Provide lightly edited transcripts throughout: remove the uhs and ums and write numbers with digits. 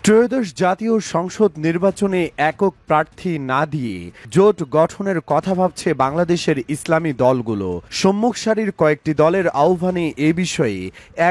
ত্রয়োদশ জাতীয় সংসদ নির্বাচনে একক প্রার্থী না দিয়ে জোট গঠনের কথা ভাবছে বাংলাদেশের ইসলামী দলগুলো। সম্মুখ সারির কয়েকটি দলের আহ্বানে এ বিষয়ে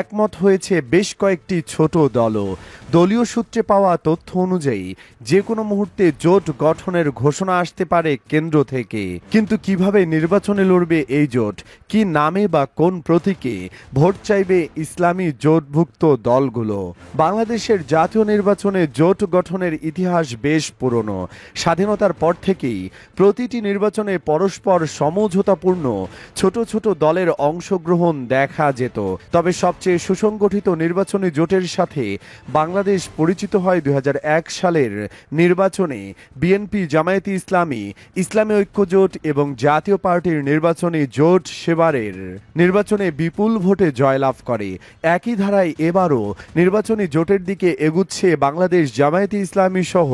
একমত হয়েছে বেশ কয়েকটি ছোট দলও। দলীয় সূত্রে পাওয়া তথ্য অনুযায়ী যে কোনো মুহূর্তে জোট গঠনের ঘোষণা আসতে পারে কেন্দ্র থেকে। কিন্তু কিভাবে নির্বাচনে লড়বে এই জোট, কি নামে বা কোন প্রতীকে ভোট চাইবে ইসলামী জোটভুক্ত দলগুলো? বাংলাদেশের জাতীয় নির্বাচনে জোট গঠনের ইতিহাস বেশ পুরনো। স্বাধীনতার পর থেকেই প্রতিটি নির্বাচনে পরস্পর সমঝোতাপূর্ণ ছোট ছোট দলের অংশগ্রহণ দেখা যেত। তবে সবচেয়ে সুসংগঠিত নির্বাচনী জোটের সাথে বাংলাদেশ পরিচিত হয় ২০০১ সালের নির্বাচনে। বিএনপি, জামায়াতে ইসলামী, ইসলামী ঐক্য জোট এবং জাতীয় পার্টির নির্বাচনী জোট সেবারের নির্বাচনে বিপুল ভোটে জয়লাভ করে। একই ধারায় এবারও নির্বাচনী জোটের দিকে এগুচ্ছে বাংলাদেশ জামায়াতে ইসলামী সহ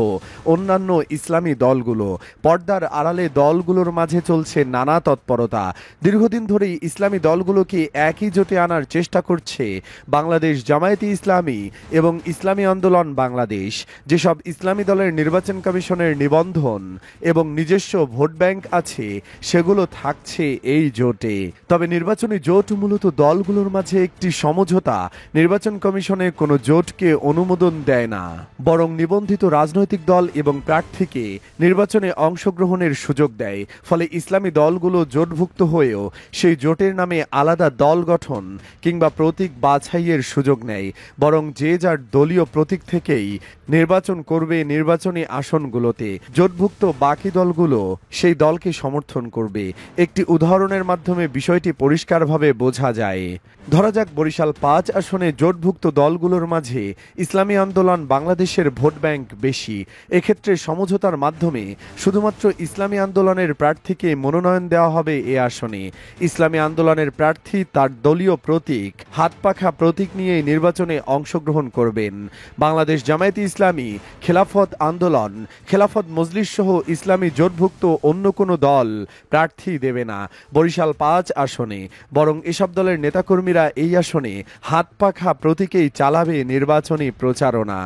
অন্যান্য ইসলামী দলগুলো। পর্দার আড়ালে দলগুলোর মাঝে চলছে নানা তৎপরতা। দীর্ঘদিন ধরেই ইসলামী দলগুলোকে একই জোটে আনার চেষ্টা করছে বাংলাদেশ জামায়াতে ইসলামী এবং ইসলামী আন্দোলন বাংলাদেশ। যেসব ইসলামী দলের নির্বাচন কমিশনের নিবন্ধন এবং নিজস্ব ভোট ব্যাংক আছে সেগুলো থাকছে এই জোটে। তবে নির্বাচনী জোট মূলত দলগুলোর মাঝে একটি সমঝোতা। নির্বাচন কমিশনে কোনো জোটকে অনুমোদন দেয় না, বরং নিবন্ধিত রাজনৈতিক দল এবং প্রার্থীকে নির্বাচনে অংশগ্রহণের সুযোগ দেয়। ফলে ইসলামী দলগুলো জোটভুক্ত হয়েও সেই জোটের নামে আলাদা দল গঠন কিংবা প্রতীক বাছাইয়ের সুযোগ নেয়, বরং যে যার দলীয় প্রতীক থেকেই নির্বাচন করবে নির্বাচনী আসনগুলোতে। জোটভুক্ত বাকি দলগুলো সেই দলকে সমর্থন করবে। একটি উদাহরণের মাধ্যমে বিষয়টি পরিষ্কারভাবে বোঝা যায়। ধরা যাক, বরিশাল ৫ আসনে জোটভুক্ত দলগুলোর মাঝে ইসলামী আন্দোলন বাংলাদেশের ভোট ব্যাংক বেশি। এক্ষেত্রে সমঝোতার মাধ্যমে শুধুমাত্র ইসলামী আন্দোলনের প্রার্থীকে মনোনয়ন দেওয়া হবে এ আসনে। ইসলামী আন্দোলনের প্রার্থী তার দলীয় প্রতীক, হাতপাখা প্রতীক নিয়ে নির্বাচনে অংশগ্রহণ করবেন। বাংলাদেশ জামায়াতে ইসলামী, খেলাফত আন্দোলন, খেলাফত মজলিস সহ ইসলামী জোটভুক্ত অন্য কোনো দল প্রার্থী দেবে না বরিশাল ৫ আসনে, বরং এসব দলের নেতাকর্মীরা এই আসনে হাতপাখা প্রতীকেই চালাবে নির্বাচনী প্রচারণা।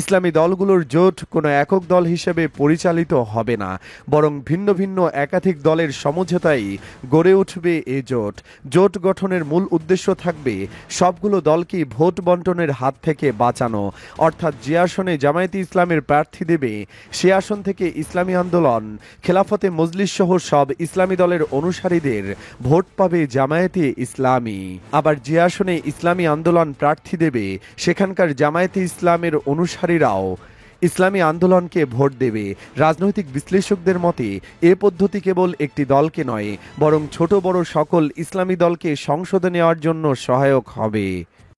ইসলামী দলগুলোর জোট কোনো একক দল হিসেবে পরিচালিত হবে না, বরং ভিন্ন ভিন্ন একাধিক দলের সমঝোতায় গড়ে উঠবে এ জোট। জোট গঠনের মূল উদ্দেশ্য থাকবে সবগুলো দলকেই ভোট বন্টনের হাত থেকে বাঁচানো। অর্থাৎ যে আসনে জামায়াতে ইসলামের প্রার্থী দেবে সে আসন থেকে ইসলামী আন্দোলন, খেলাফতে মজলিস সহ সব ইসলামী দলের অনুসারীদের ভোট পাবে জামায়াতে ইসলামী। আবার যে আসনে ইসলামী আন্দোলন প্রার্থী দেবে সেখানকার জামায়াতে ইসলামের অনুসারীরাও ইসলামী আন্দোলনকে ভোট দেবে। রাজনৈতিক বিশ্লেষকদের মতে এ পদ্ধতি কেবল একটি দলকে নয়, বরং ছোট বড় সকল ইসলামী দলকে সংসদে নেওয়ার জন্য সহায়ক হবে।